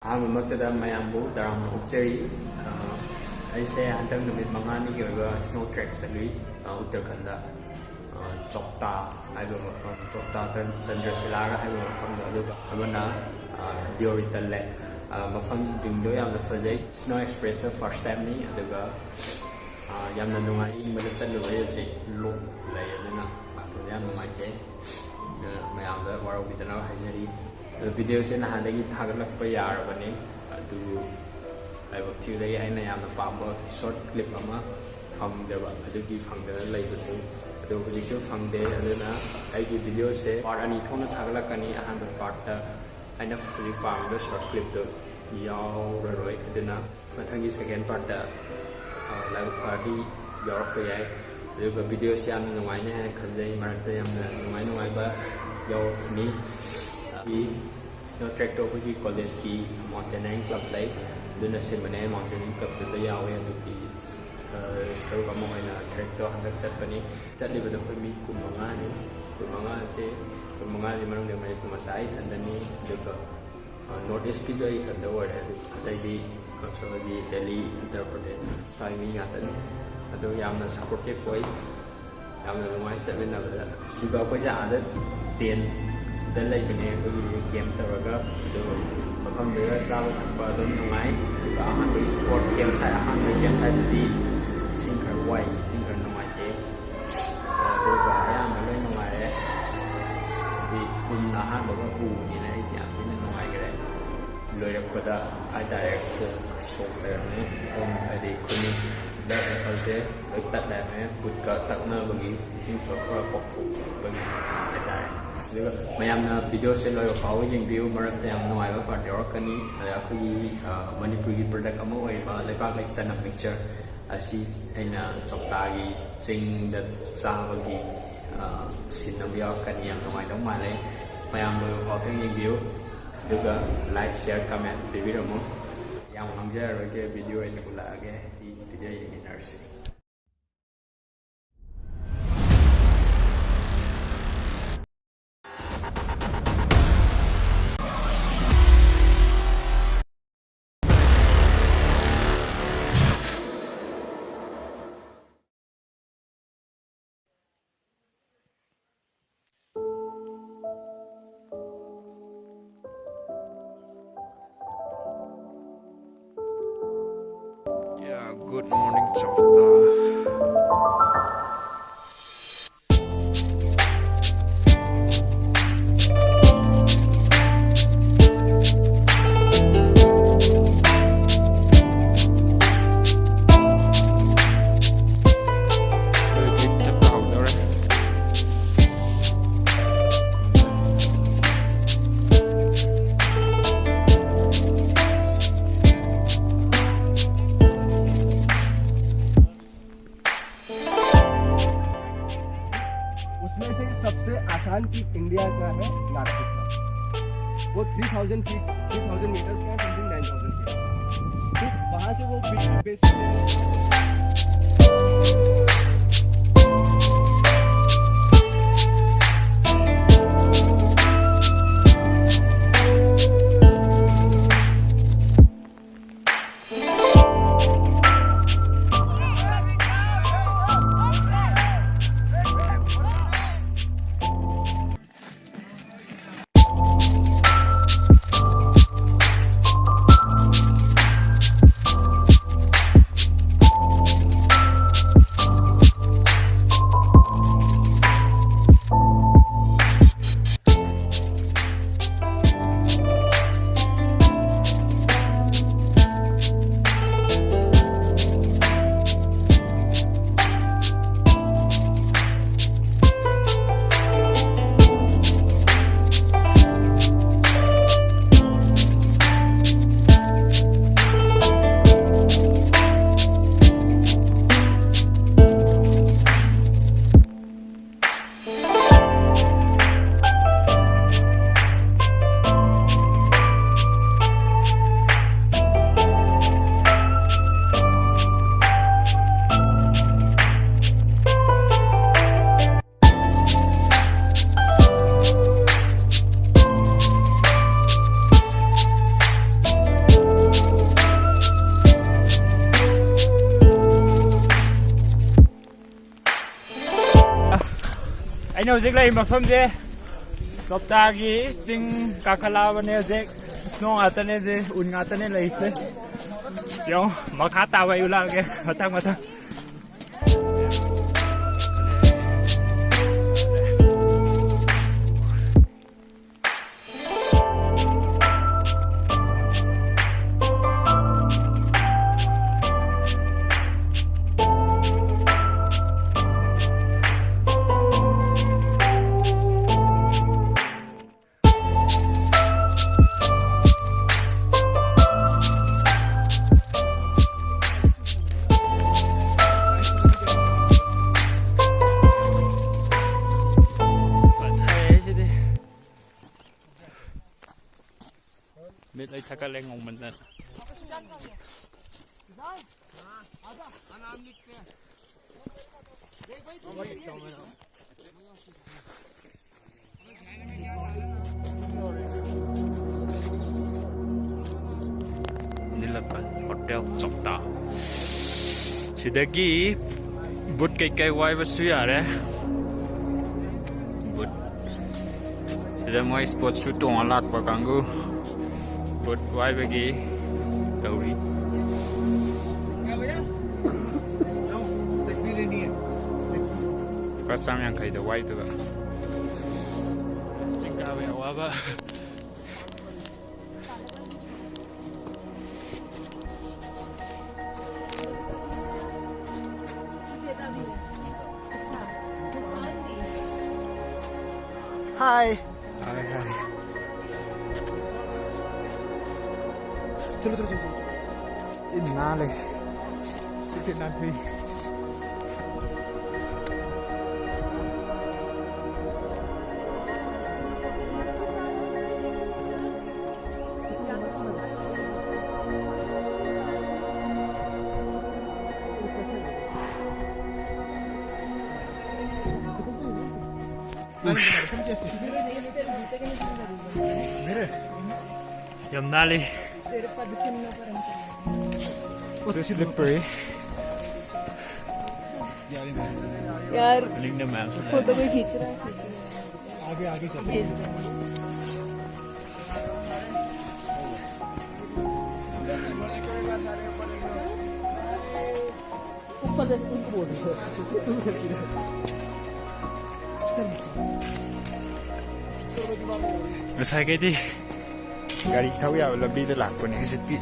ꯑꯍꯥꯟꯕꯃꯛꯇꯗ ꯃꯌꯥꯝꯕꯨ ꯇꯔꯥꯝꯅ ꯑꯣꯛꯆꯔꯤ ꯑꯩꯁꯦ ꯍꯟꯗꯛ ꯅꯨꯃꯤꯠ 5ꯅꯤꯒꯤ ꯑꯣꯏꯕ ꯁ꯭ꯅꯣ ꯇ꯭ꯔꯦꯛ ꯆꯠꯂꯨꯏ Uttarkhanda Chopta ꯍꯥꯏꯕ ꯃꯐꯝ Chopta Chandrashilla ꯍꯥꯏꯕ ꯃꯐꯝꯗ ꯑꯗꯨꯒ ꯑꯃꯅ Deoriatal Lake ꯃꯐꯝꯁꯤꯡꯗꯣ ꯌꯥꯝꯅ ꯐꯖꯩ ꯁ꯭ꯅꯣ ꯑꯦꯛꯁꯄꯤꯔꯤꯌꯦꯟꯁ ꯐꯥꯔꯁ ꯇꯥꯏꯝꯅꯤ ꯑꯗꯨꯒ ꯌꯥꯝꯅ ꯅꯨꯡꯉꯥꯏ ꯏꯪꯕꯗ ꯆꯠꯂꯨꯕ ꯍꯧꯖꯤꯛ ꯂꯣꯛ ꯂꯩ ꯑꯗꯨꯅ ꯂꯥꯛꯄꯗ ꯌꯥꯝ ꯅꯨꯡꯉꯥꯏꯇꯦ ꯃꯌꯥꯝꯗ ꯋꯥꯔꯧꯕꯤꯗꯅꯕ ꯍꯥꯏꯖꯔꯤ ꯚꯤꯗꯤꯑꯣꯁꯦ ꯅꯍꯥꯟꯗꯒꯤ ꯊꯥꯒꯠꯂꯛꯄ ꯌꯥꯔꯕꯅꯤ ꯑꯗꯨꯕꯨ ꯂꯥꯏꯕꯛ ꯊꯤꯕꯗꯒꯤ ꯑꯩꯅ ꯌꯥꯝꯅ ꯄꯥꯝꯕ ꯁꯣꯔꯠ ꯀ꯭ꯂꯤꯞ ꯑꯃ ꯐꯪꯗꯕ ꯑꯗꯨꯒꯤ ꯐꯪꯗꯅ ꯂꯩꯕꯗꯨ ꯑꯗꯨ ꯍꯧꯖꯤꯛꯁꯨ ꯐꯪꯗꯦ ꯑꯗꯨꯅ ꯑꯩꯒꯤ ꯚꯤꯗꯤꯑꯣꯁꯦ ꯄꯥꯔꯠ 2 ꯊꯣꯛꯅ ꯊꯥꯒꯠꯂꯛꯀꯅꯤ ꯑꯍꯥꯟꯕ ꯄꯥꯔꯠꯇ ꯑꯩꯅ ꯍꯧꯖꯤꯛ ꯄꯥꯝꯃꯤꯕ ꯁꯣꯔꯠ ꯀ꯭ꯂꯤꯞꯇꯨ ꯌꯥꯎꯔꯔꯣꯏ ꯑꯗꯨꯅ ꯃꯊꯪꯒꯤ ꯁꯦꯀꯦꯟ ꯄꯥꯔꯠꯇ ꯂꯥꯏꯕꯛ ꯐꯔꯗꯤ ꯌꯥꯎꯔꯛꯄ ꯌꯥꯏ ꯑꯗꯨꯒ ꯚꯤꯗꯤꯑꯣꯁꯦ ꯌꯥꯝꯅ ꯅꯨꯡꯉꯥꯏꯅꯤ ꯍꯥꯏꯅ ꯈꯟꯖꯩ ꯃꯔꯛꯇ ꯌꯥꯝꯅ ꯅꯨꯡꯉꯥꯏꯕ ꯌꯥꯎꯔꯛꯀꯅꯤ ꯁ꯭ꯅꯣ ꯇ꯭ꯔꯦꯛꯇꯣ ꯑꯩꯈꯣꯏꯒꯤ ꯀꯣꯂꯦꯖꯀꯤ ꯃꯥꯎꯟꯇꯦꯅꯤꯌꯔꯤꯡ ꯀ꯭ꯂꯕ ꯂꯩ ꯑꯗꯨꯅ ꯁꯤꯟꯕꯅꯦ ꯃꯥꯎꯟꯇꯦꯅꯤꯌꯔꯤꯡ ꯀ꯭ꯂꯕꯇꯨꯗ ꯌꯥꯎꯋꯦ ꯑꯗꯨꯒꯤ ꯁꯔꯨꯛ ꯑꯃ ꯑꯣꯏꯅ ꯇ꯭ꯔꯦꯛꯇꯣ ꯍꯟꯗꯛ ꯆꯠꯄꯅꯤ ꯆꯠꯂꯤꯕꯗ ꯑꯩꯈꯣꯏ ꯃꯤ 15ꯅꯤ 15ꯁꯤ ꯃꯅꯨꯡꯗ ꯃꯅꯤꯄꯨꯔ ꯃꯆꯥ ꯑꯩ ꯏꯊꯟꯗꯅꯤ ꯑꯗꯨꯒ ꯅꯣꯔꯠ ꯏꯁꯀꯤꯁꯨ ꯑꯩ ꯏꯊꯟꯗ ꯑꯣꯏꯔꯦ ꯑꯗꯨ ꯑꯇꯩꯗꯤ ꯀꯛꯆꯤꯡꯒꯤ ꯗꯦꯜꯂꯤ ꯎꯠꯇꯔ ꯄ꯭ꯔꯗꯦꯁ ꯁ꯭ꯋꯥꯏ ꯃꯤ ꯉꯥꯛꯇꯅꯤ ꯑꯗꯨ ꯌꯥꯝꯅ ꯁꯄꯣꯔꯇꯤꯞ ꯑꯣꯏ ꯌꯥꯝꯅ ꯅꯨꯡꯉꯥꯏ ꯆꯠꯃꯤꯟꯅꯕꯗ ꯑꯗꯨꯒ ꯑꯩꯈꯣꯏꯁꯦ ꯑꯥꯗ ꯇꯦꯟꯗ ꯂꯩꯕꯅꯦ ꯑꯩꯈꯣꯏꯒꯤ ꯀꯦꯝꯞ ꯇꯧꯔꯒ ꯑꯗꯨ ꯃꯐꯝꯗꯨꯗ ꯆꯥꯕ ꯊꯛꯄ ꯑꯗꯨꯝ ꯅꯨꯡꯉꯥꯏ ꯑꯗꯨꯒ ꯑꯍꯥꯟꯕꯒꯤ ꯁ꯭ꯄꯣꯔꯠ ꯀꯦꯝꯞ ꯁꯥꯏꯠꯇꯗꯤ ꯏꯁꯤꯡ ꯈꯔ ꯋꯥꯏ ꯏꯁꯤꯡ ꯈꯔ ꯅꯨꯡꯉꯥꯏꯇꯦ ꯑꯗꯨꯒ ꯑꯌꯥꯝꯕ ꯂꯣꯏ ꯅꯨꯡꯉꯥꯏꯔꯦ ꯍꯥꯏꯗꯤ ꯑꯍꯥꯟꯕꯒ ꯎꯕꯅꯤꯅ ꯑꯩꯗꯤ ꯌꯥꯝ ꯊꯤꯅ ꯅꯨꯡꯉꯥꯏꯈꯔꯦ ꯂꯣꯏꯔꯛꯄꯗ ꯍꯥꯏꯇꯥꯔꯦ ꯁꯣꯛ ꯂꯩꯔꯝꯃꯦ ꯍꯥꯏꯗꯤ ꯈꯨꯅꯤꯡꯗ ꯃꯈꯜꯁꯦ ꯂꯣꯏ ꯇꯠ ꯂꯩꯔꯝꯃꯦ ꯕꯨꯠꯀ ꯇꯛꯅꯕꯒꯤ ꯏꯁꯤꯡ ꯆꯣꯠꯊꯣꯛꯑꯒ ꯄꯣꯛꯊꯣꯛꯄꯒꯤ ꯍꯥꯏꯇꯥꯔꯦ ꯑꯗꯨꯒ ꯃꯌꯥꯝꯅ ꯚꯤꯗꯤꯑꯣꯁꯦ ꯂꯣꯏꯕ ꯐꯥꯎꯕ ꯌꯦꯡꯕꯤꯌꯨ ꯃꯔꯛꯇ ꯌꯥꯝ ꯅꯨꯡꯉꯥꯏꯕ ꯄꯥꯔꯠ ꯌꯥꯎꯔꯛꯀꯅꯤ ꯑꯗ ꯑꯩꯈꯣꯏꯒꯤ ꯃꯅꯤꯄꯨꯔꯒꯤ ꯄ꯭ꯔꯗꯛ ꯑꯃ ꯑꯣꯏꯔꯤꯕ ꯂꯩꯕꯥꯛꯂꯩ ꯆꯅꯝ ꯃꯤꯛꯆꯔ ꯑꯁꯤ ꯑꯩꯅ ꯆꯣꯞꯇꯥꯒꯤ ꯆꯤꯡꯗ ꯆꯥꯕꯒꯤ ꯁꯤꯟ ꯑꯃ ꯌꯥꯎꯔꯛꯀꯅꯤ ꯌꯥꯝ ꯅꯨꯡꯉꯥꯏꯗꯧ ꯃꯥꯜꯂꯦ ꯃꯌꯥꯝ ꯂꯣꯏꯕ ꯐꯥꯎꯕ ꯌꯦꯡꯕꯤꯌꯨ ꯑꯗꯨꯒ ꯂꯥꯏꯛ ꯁꯤꯌꯔ ꯀꯃꯦꯟ ꯄꯤꯕꯤꯔꯝꯃꯨ ꯌꯥꯝ ꯉꯥꯡꯖꯔꯔꯣꯏꯒꯦ ꯚꯤꯗꯤꯑꯣ ꯑꯣꯏꯅ ꯎꯠꯂꯛꯑꯒꯦ video ꯌꯦꯡꯃꯤꯟꯅꯔꯁꯤ Yeah, good morning, Chopta. उसमें से सबसे आसान पीक इंडिया का है नार्थिक का वो 3000 मीटर्स का है समथिंग 9000 फीट तो वहाँ से वो बेसिक ꯑꯩꯅ ꯍꯧꯖꯤꯛ ꯂꯩꯔꯤꯕ ꯃꯐꯝꯁꯦ ꯆꯣꯞꯇꯥꯒꯤ ꯆꯤꯡ ꯀꯥꯈꯠꯂꯛꯑꯕꯅꯦ ꯍꯧꯖꯤꯛ ꯁ꯭ꯅꯣ ꯉꯥꯛꯇꯅꯦ ꯍꯧꯖꯤꯛ ꯎꯟ ꯉꯥꯛꯇꯅꯦ ꯂꯩꯔꯤꯁꯦ ꯌꯦꯡꯉꯣ ꯃꯈꯥ ꯇꯥꯕ ꯑꯩ ꯎꯠꯂꯛꯑꯒꯦ ꯃꯊꯪ ꯃꯊꯪ biết lấy thắc lên ngùng mình lên đây là hotel Chopta sidagi but kai wai ba suya re but sida moi spot shoot tong alat pa kanggu but why bagi tauri pasam yang kai da wai tu ba singka we wa ba Hi. Hi. चलो इतना ले सिना भी Yamnali too slippery यार link the map photo कोई खींच रहा है आगे चल भेज दे ऊपर से उनको बोल Ngusai cái đi gari thau ya labi de lak pun hesiti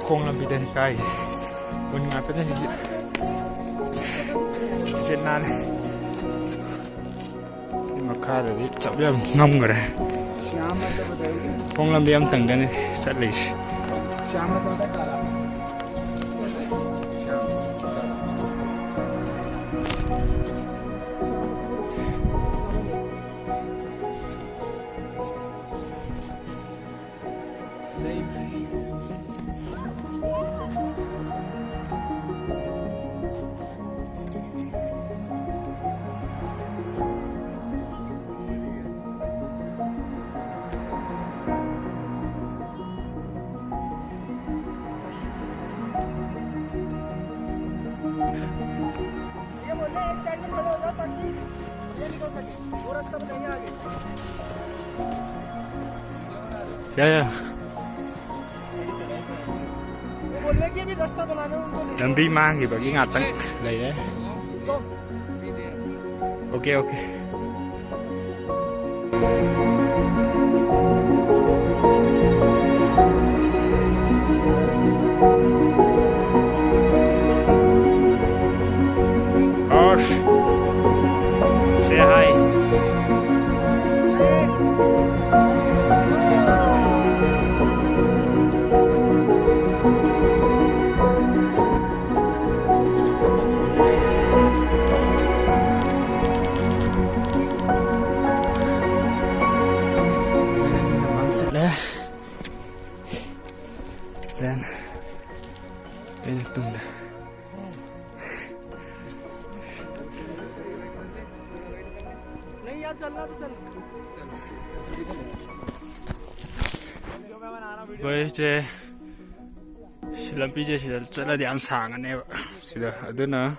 khong labi den kai un nga pa den si na le ni ma kha de chap yam ngam ngare khong lam yam tang den sat le शाम में तो काला ये बोलने एक side में खड़े हो जाओ ताकि ये निकल सके वो रास्ता में नहीं आगे ya वो बोलने की भी रास्ता बनाने उनको ले lambi mang thì bagi ngatang đây đấy तो okay okay say hi dan ini tunda नहीं यार चलना तो चल với chế làm pi chế chỉ là rất là điểm sáng anh em ạ, chỉ là ở đây nó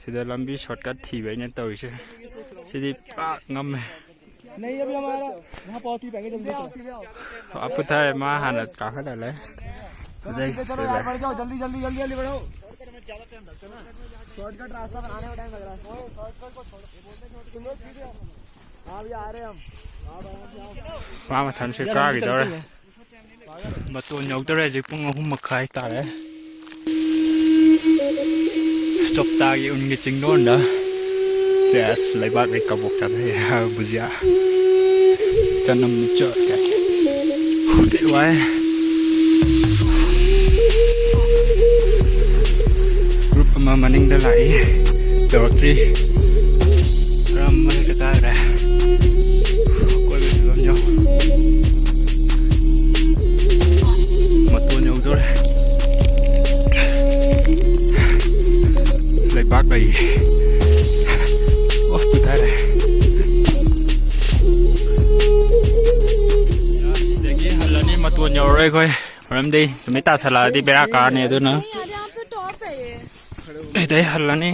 sida lambi shortcut thibai ne tawise sidi pa ngam नहीं अभी हमारा वहाँ पहुँच ही पाएंगे जल्दी aputha ma hanat ka khada le चलो यार बढ़ जाओ जल्दी जल्दी जल्दी जल्दी बढ़ो शॉर्टकट रास्ता बनाने में टाइम लग रहा है शॉर्टकट को छोड़ो तुम लोग सीधे हाँ भी आ रहे हैं हम ma ma than se ka gi dore ma to nyau dore ji pung ahum makhai ta le Chopta gi un gi ching don da yes Leibaklei kabok ta he buzia chanam chot ka te wai group ma maning da lai Deoriatal ram ma ka ta ra koi bi gam yo ma to nyau dor Leibaklei of putare देखिए हल्लानी मत वो न्योरे कोई रम दी तुम्हें तासला दी बेरा car ने दो ना यहाँ पे टॉप है ये इधर हल्लानी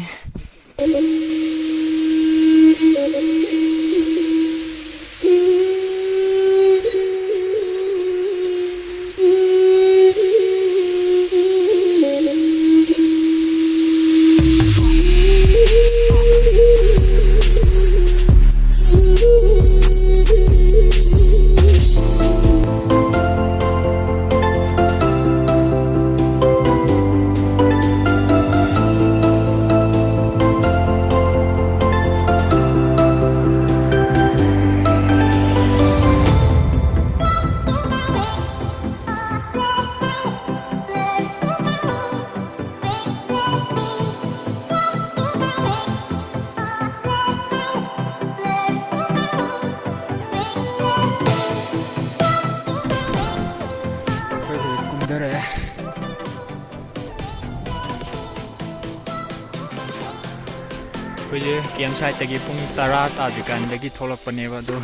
ये गेम साइट तक पुंग तरा ताजिकान दगी थोलक पनेवा दो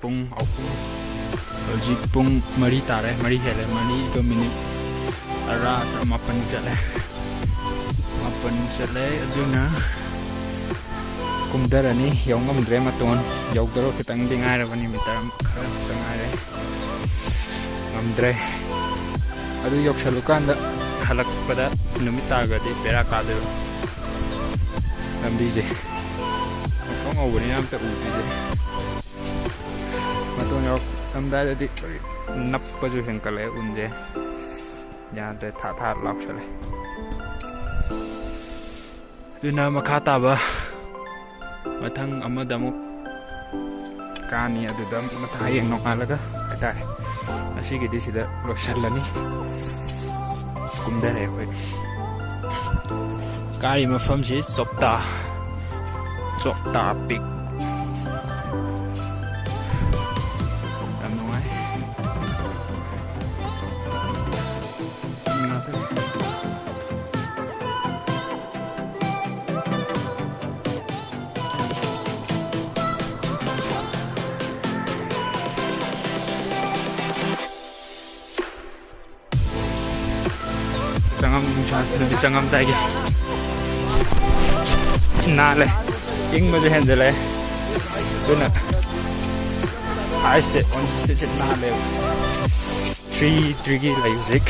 पुंग पुंग मरी तारे मरी हेले मरी दो मिनट तरा मापन चले अदुना कुमदरनी यौंगमद्रे मतोन यौगरो खितंग दिंगारबनी मीटर खरा खितंगारे ngамद्रे अदु यौसलुकांदा हलकपदा नुमित तागदि बेरा कादो lambize phong over ni am ta utije mato yok amda di nap pa ju henkale unje ya de tha lak chale duna makha ta ba mathang amadamuk kani adudam matha yeng nok alaga ta asigi di sida losalani kumdare khoi Kari mafam si Chopta Peak làm ngoài Jangan tay kìa na lên tiếng mà hiện giờ này tôi nè I sit on sit na lên three là music